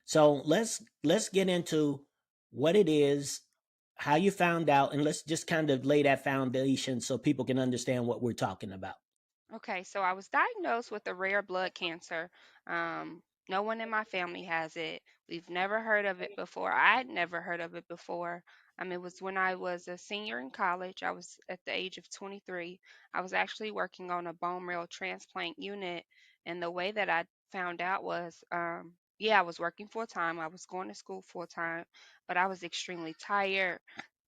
So let's get into what it is, how you found out, and let's just kind of lay that foundation so people can understand what we're talking about. Okay, so I was diagnosed with a rare blood cancer. No one in my family has it. We've never heard of it before. I had never heard of it before. It was when I was a senior in college. I was at the age of 23. I was actually working on a bone marrow transplant unit, and the way that I found out was, yeah, I was working full time. I was going to school full time, but I was extremely tired.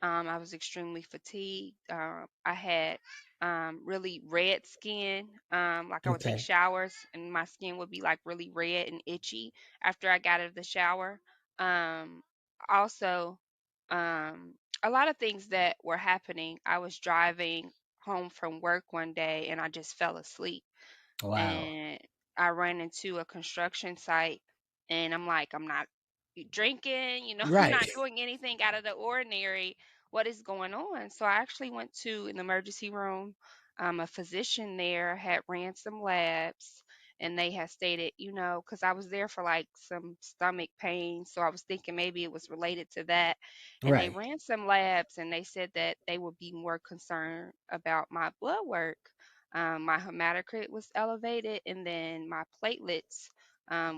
I was extremely fatigued. I had really red skin. Like I would take Okay. showers and my skin would be like really red and itchy after I got out of the shower. Um, Also, um, a lot of things that were happening. I was driving home from work one day and I just fell asleep Wow. and I ran into a construction site and I'm like, I'm not drinking, I'm Right. not doing anything out of the ordinary. What is going on? So I actually went to an emergency room. A physician there had ran some labs and they had stated, because I was there for like some stomach pain. So I was thinking maybe it was related to that. And they Right. ran some labs and they said that they would be more concerned about my blood work. My hematocrit was elevated, and then my platelets,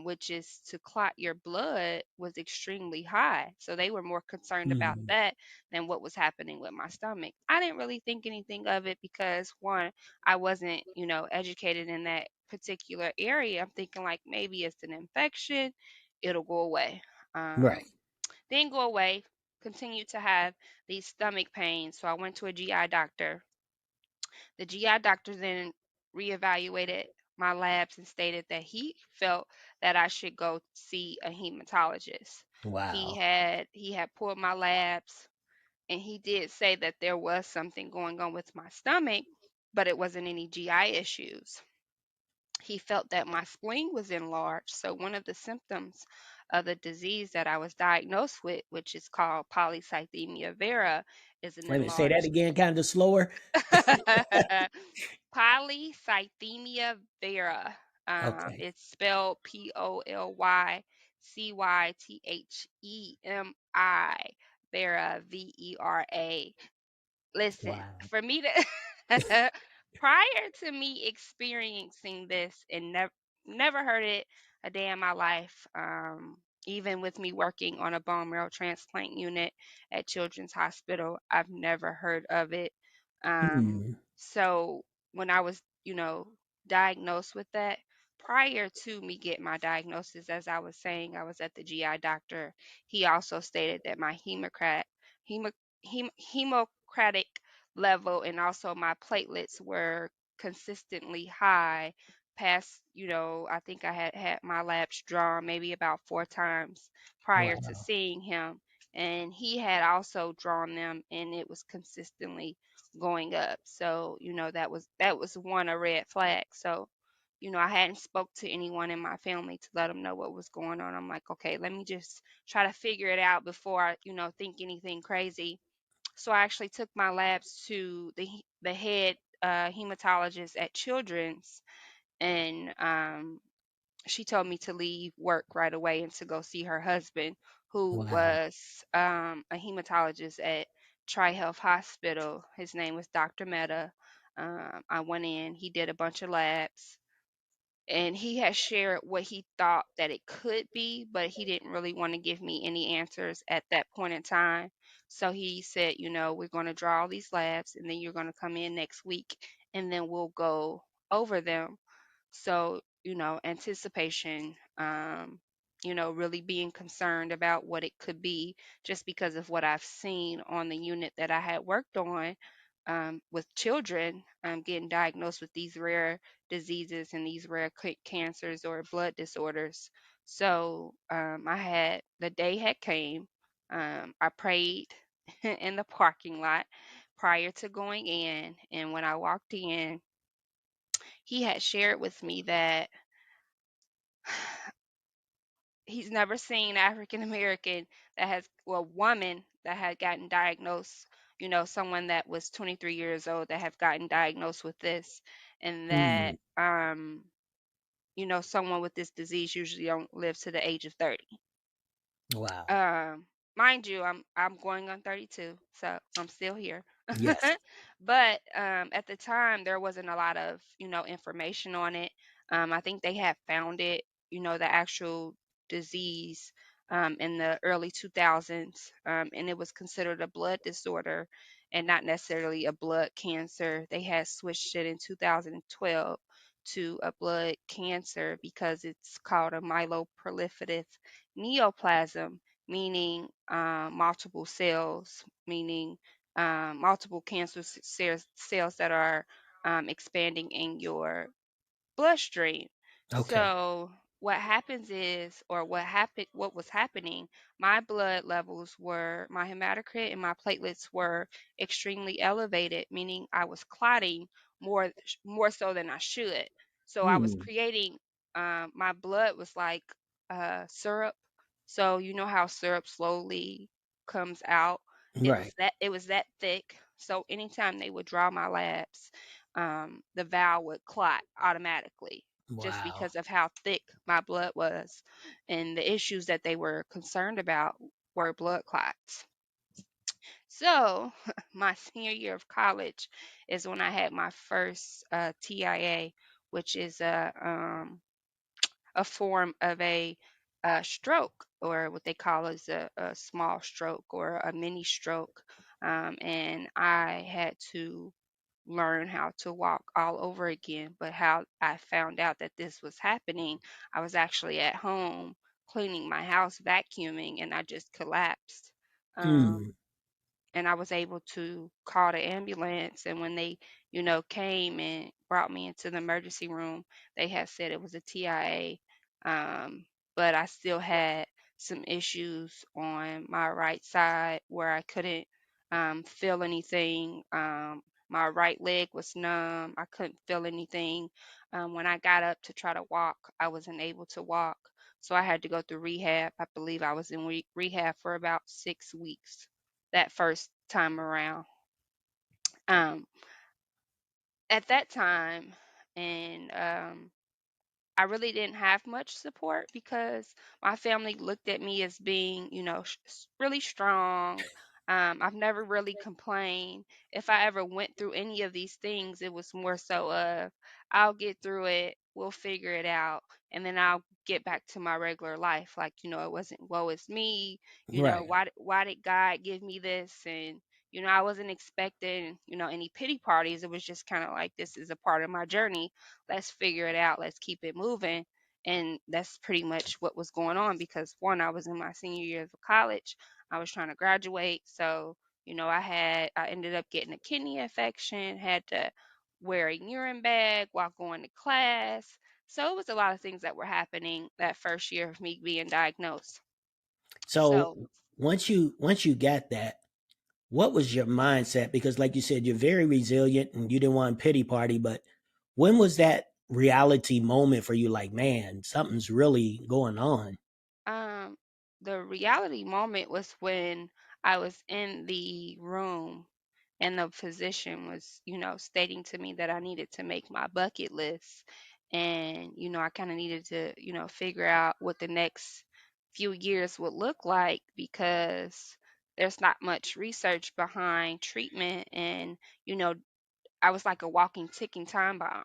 which is to clot your blood, was extremely high. So they were more concerned about Mhm. that than what was happening with my stomach. I didn't really think anything of it because, one, I wasn't, educated in that particular area. I'm thinking like maybe it's an infection, it'll go away. Right. Didn't go away, continued to have these stomach pains. So I went to a GI doctor. The GI doctor then reevaluated my labs and stated that he felt that I should go see a hematologist. He Wow. had he had pulled my labs and he did say that there was something going on with my stomach, but it wasn't any GI issues. He felt that my spleen was enlarged. So one of the symptoms of the disease that I was diagnosed with, which is called polycythemia vera, is an Wait a minute, say that enlarged again, kind of slower. Polycythemia vera. Okay. It's spelled Polycythemi, Vera, Vera. Listen, Wow. for me to prior to me experiencing this and never heard it a day in my life, even with me working on a bone marrow transplant unit at Children's Hospital, I've never heard of it. Hmm. So when I was, diagnosed with that, prior to me getting my diagnosis, as I was saying, I was at the GI doctor. He also stated that my hemo, hemocratic level and also my platelets were consistently high. Past, I think I had my labs drawn maybe about 4 times prior to Wow. seeing him, and he had also drawn them, and it was consistently going up. So, that was one a red flag. So, I hadn't spoke to anyone in my family to let them know what was going on. I'm like, okay, let me just try to figure it out before I, think anything crazy. So I actually took my labs to the head hematologist at Children's, and she told me to leave work right away and to go see her husband, who Wow. was a hematologist at Tri Health Hospital. His name was Dr. Mehta. I went in, he did a bunch of labs, and he had shared what he thought that it could be, but he didn't really want to give me any answers at that point in time. So he said, we're going to draw all these labs, and then you're going to come in next week, and then we'll go over them. So, anticipation, really being concerned about what it could be just because of what I've seen on the unit that I had worked on, with children, getting diagnosed with these rare diseases and these rare cancers or blood disorders. So, the day had came. I prayed in the parking lot prior to going in, and when I walked in, he had shared with me that he's never seen African American that has, well, woman that had gotten diagnosed, someone that was 23 years old that have gotten diagnosed with this, and Hmm. that someone with this disease usually don't live to the age of 30. Wow. Um, Mind you, I'm going on 32, so I'm still here. Yes. But at the time, there wasn't a lot of information on it. I think they had found it, the actual disease, in the early 2000s, and it was considered a blood disorder and not necessarily a blood cancer. They had switched it in 2012 to a blood cancer because it's called a myeloproliferative neoplasm, meaning multiple cells, meaning multiple cells that are expanding in your bloodstream. Okay. So what happens is, or what was happening, my blood levels were, my hematocrit and my platelets were extremely elevated, meaning I was clotting more so than I should. So I was Mm. creating, my blood was like syrup. So you know how syrup slowly comes out. Right. It was that thick. So anytime they would draw my labs, the valve would clot automatically just Wow. because of how thick my blood was. And the issues that they were concerned about were blood clots. So, my senior year of college is when I had my first TIA, which is a form of a stroke, or what they call is a small stroke or a mini stroke. And I had to learn how to walk all over again. But how I found out that this was happening, I was actually at home cleaning my house, vacuuming, and I just collapsed. Um, Mm. and I was able to call the ambulance. And when they, came and brought me into the emergency room, they had said it was a TIA. But I still had some issues on my right side where I couldn't feel anything. My right leg was numb. I couldn't feel anything. When I got up to try to walk, I wasn't able to walk. So I had to go through rehab. I believe I was in rehab for about 6 weeks that first time around. Um, at that time, and I really didn't have much support because my family looked at me as being, really strong. I've never really complained. If I ever went through any of these things, it was more so of, I'll get through it, we'll figure it out, and then I'll get back to my regular life. Like, it wasn't woe is me, Right. why did God give me this? And I wasn't expecting, any pity parties. It was just kind of like, this is a part of my journey, let's figure it out, let's keep it moving. And that's pretty much what was going on because, one, I was in my senior year of college, I was trying to graduate. So, I ended up getting a kidney infection, had to wear a urine bag while going to class. So it was a lot of things that were happening that first year of me being diagnosed. So So once you got that, what was your mindset? Because like you said, you're very resilient and you didn't want a pity party, but when was that reality moment for you? Like, man, something's really going on. um the reality moment was when I was in the room and the physician was, stating to me that I needed to make my bucket list. And, I kind of needed to, figure out what the next few years would look like because there's not much research behind treatment. And, I was like a walking, ticking time bomb.